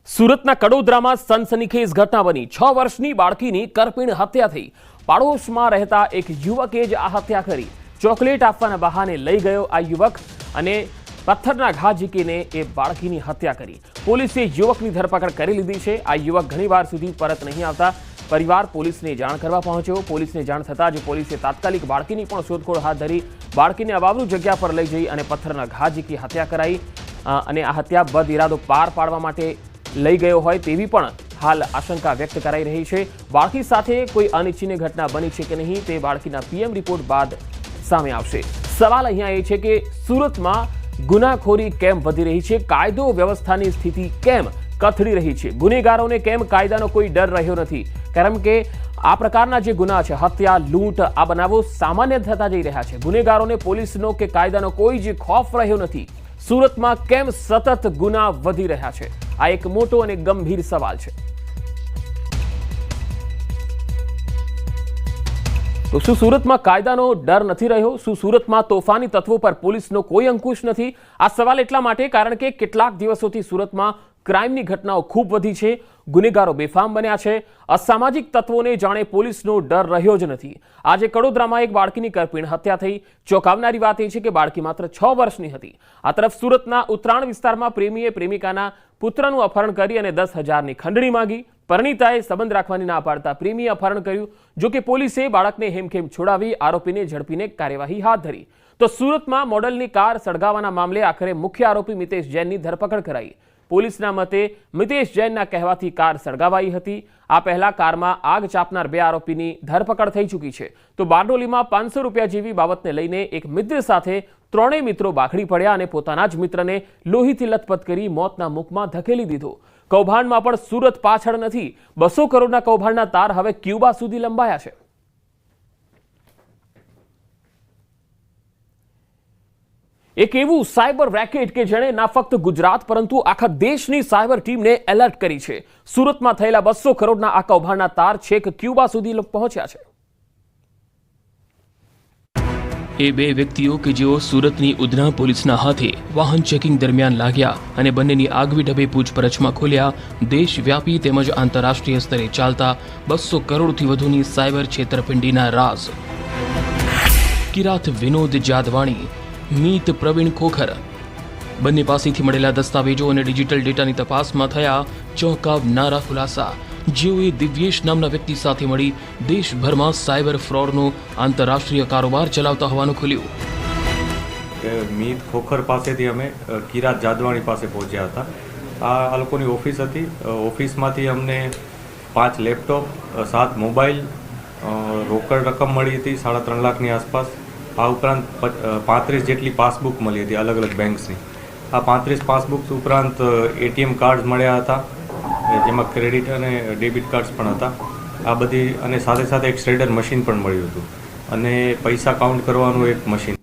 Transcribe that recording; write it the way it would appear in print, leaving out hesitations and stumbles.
સુરતના કડોદરામાં સનસનીખેજ ઘટના બની 6 વર્ષની બાળકીની કરપીણ હત્યા થઈ। પાડોશમાં રહેતા એક યુવકે જ આ હત્યા કરી। ચોકલેટ આપવાના બહાને લઈ ગયો આ યુવક અને પથ્થરના ઘા ઝીકીને એ બાળકીની હત્યા કરી। પોલીસે યુવકની ધરપકડ કરી લીધી છે। આ યુવક ઘણીવાર સુધી પરત નહીં આવતા પરિવાર પોલીસને જાણ કરવા પહોંચ્યો। પોલીસને જાણ થતાં જ પોલીસે તાત્કાલિક બાળકીની પણ શોધખોળ હાથ ધરી। બાળકીને અવાવરૂ જગ્યા પર લઈ જઈ અને પથ્થરના ઘા ઝીકી હત્યા કરાઈ અને આ હત્યા બદ ઇરાદો પાર પાડવા માટે લઈ ગયો હોય તેવી પણ હાલ આશંકા વ્યક્ત કરાઈ રહી છે। બાળકી સાથે કોઈ અનિચ્છનીય ઘટના બની છે કે નહીં તે બાળકીના પીએમ રિપોર્ટ બાદ સામે આવશે। સવાલ અહીંયા એ છે કે સુરતમાં ગુનાખોરી કેમ વધી રહી છે, કાયદો વ્યવસ્થાની સ્થિતિ કેમ કથળી રહી છે, ગુનેગારોને કેમ કાયદાનો કોઈ ડર રહ્યો નથી, કારણ કે આ પ્રકારના જે ગુના છે હત્યા, લૂંટ, આ બનાવો સામાન્ય થતા જઈ રહ્યા છે। ગુનેગારોને પોલીસનો કે કાયદાનો કોઈ જ ખૌફ રહ્યો નથી। સુરતમાં કેમ સતત ગુના વધી રહ્યા છે, આ એક મોટો અને ગંભીર સવાલ છે। તો શું સુરતમાં કાયદાનો ડર નથી રહ્યો? શું સુરતમાં તોફાની તત્વો પર પોલીસનો કોઈ અંકુશ નથી? આ સવાલ એટલા માટે કારણ કે કેટલાક દિવસોથી સુરતમાં ક્રાઇમની ઘટનાઓ ખૂબ વધી છે, ગુનેગારો બેફામ બન્યા છે, અસામાજિક તત્વોને જાણે પોલીસનો ડર રહ્યો જ નથી। આજે કડોદરામાં એક બાળકીની કરપીણ હત્યા થઈ। ચોંકાવનારી વાત એ છે કે બાળકી માત્ર 6 વર્ષની હતી। આ તરફ સુરતના ઉત્તરાણ વિસ્તારમાં પ્રેમીએ પ્રેમિકાના પુત્રનું અપહરણ કરી અને 10,000ની ખંડણી માંગી। પરિણીતાએ સંબંધ રાખવાની ના પાડતા પ્રેમીએ અપહરણ કર્યું। જો કે પોલીસે બાળકને હેમખેમ છોડાવી આરોપીને ઝડપીને કાર્યવાહી હાથ ધરી। તો સુરતમાં મોડલની કાર સળગાવવાના મામલે આખરે મુખ્ય આરોપી મિતેશ જૈનની ધરપકડ કરાઈ। પોલીસના મતે મિતેશ જૈનના કહેવાથી કાર સળગાવાઈ હતી। આ પહેલા કારમાં આગ ચાપનાર 2 આરોપીની ધરપકડ થઈ ચૂકી છે। તો બારડોલીમાં 500 રૂપિયા જેવી બાબતને લઈને એક મિત્ર સાથે 3 મિત્રો બાખડી પડ્યા અને પોતાના જ મિત્રને લોહીથી લથપથ કરી મોતના મુખમાં ધકેલી દીધો। કૌભાંડમાં પણ સુરત પાછળ નથી। 200 કરોડના કૌભાંડના તાર હવે ક્યુબા સુધી લંબાયા છે। એક એવું સાયબર રેકેટ કે જેણે ના ફક્ત ગુજરાત પરંતુ આખા દેશની સાયબર ટીમને એલર્ટ કરી છે। સુરતમાં થયેલા 200 કરોડના આ કૌભાંડના તાર છેક ક્યુબા સુધી પહોંચ્યા છે। એ 2 વ્યક્તિઓ કે જેઓ સુરતની ઉધના પોલીસના હાથે વાહન ચેકિંગ દરમિયાન લાગ્યા અને બંનેની આગવી ઢબે પૂછપરછમાં ખોલ્યા દેશવ્યાપી તેમજ આંતરરાષ્ટ્રીય સ્તરે ચાલતા 200 કરોડથી વધુની સાયબર છેતરપિંડીના રાઝ। કિરાત વિનોદ જાદવાણી, મીત પ્રવીણ ખોખર બંને પાસેથી મળેલા દસ્તાવેજો અને ડિજિટલ ડેટાની તપાસમાં થયા ચોંકાવનારા ખુલાસા, જેઓએ દિવ્યેશ નામના વ્યક્તિ સાથે મળી દેશભરમાં સાયબર ફ્રોડનો આંતરરાષ્ટ્રીય કારોબાર ચલાવતા હોવાનું ખુલ્યું। મીત ખોખર પાસેથી અમે કિરાત જાદવાણી પાસે પહોંચ્યા હતા। આ લોકોની ઓફિસ હતી। ઓફિસમાંથી અમને 5 લેપટોપ, 7 મોબાઈલ, રોકડ રકમ મળી હતી 3.5 લાખની આસપાસ। આ ઉપરાંત 35 જેટલી પાસબુક મળી હતી અલગ અલગ બેંક્સની। આ 35 પાસબુક્સ ઉપરાંત એટીએમ કાર્ડ્સ મળ્યા હતા જેમાં ક્રેડિટ અને ડેબિટ કાર્ડ્સ પણ હતા। આ બધી અને સાથે સાથે એક શ્રેડર મશીન પણ મળ્યું હતું અને પૈસા કાઉન્ટ કરવાનું એક મશીન